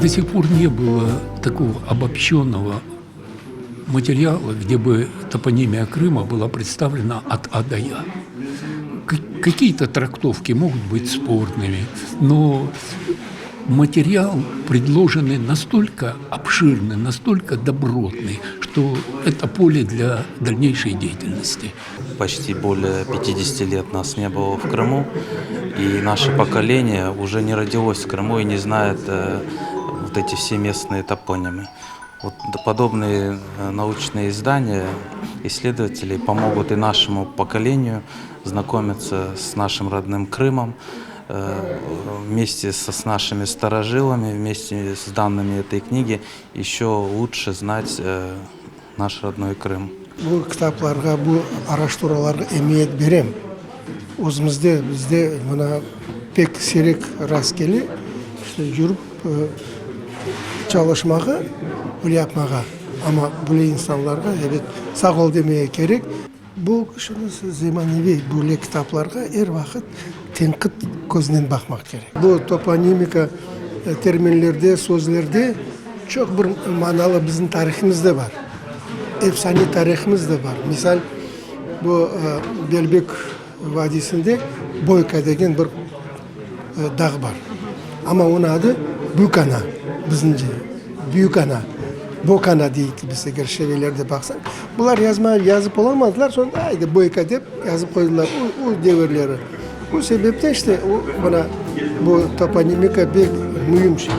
До сих пор не было такого обобщенного материала, где бы топонимия Крыма была представлена от А до Я. Какие-то трактовки могут быть спорными, но материал предложенный настолько обширный, настолько добротный, что это поле для дальнейшей деятельности. Почти более 50 лет нас не было в Крыму, и наше поколение уже не родилось в Крыму и не знает вот эти все местные топонимы. Вот подобные научные издания исследователей помогут и нашему поколению знакомиться с нашим родным Крымом, вместе с нашими старожилами, вместе с данными этой книги еще лучше знать наш родной Крым. Бұл кітапларға, бұл араштыруларға эмиет берем. Өзімізде, бізде мына пек сирек рас келе, жүріп çalışmaға, бұл yapmaға. Ama бұл insanlarga evet sağol demeye керек. Bu заманауи бұл кітапларға әр вақыт теңқит көзінен бақмақ керек. Bu топонимика терминлерде, сөздерде çok bir manalı bizim tarihimizde var. Efsane tarihimiz de var. Misal bu Belbek Vadisi'nde Boyka degen bir dağ var. Ama onun adı Büyükana. Bizimce Büyükana. Bokana deyik biz eğer şevelerde baksan. Bunlar yazıp olamadılar. Sonra haydi Boyka deyip yazıp koydular o devirleri. Bu sebepten işte buna bu toponimika bir mühim şey.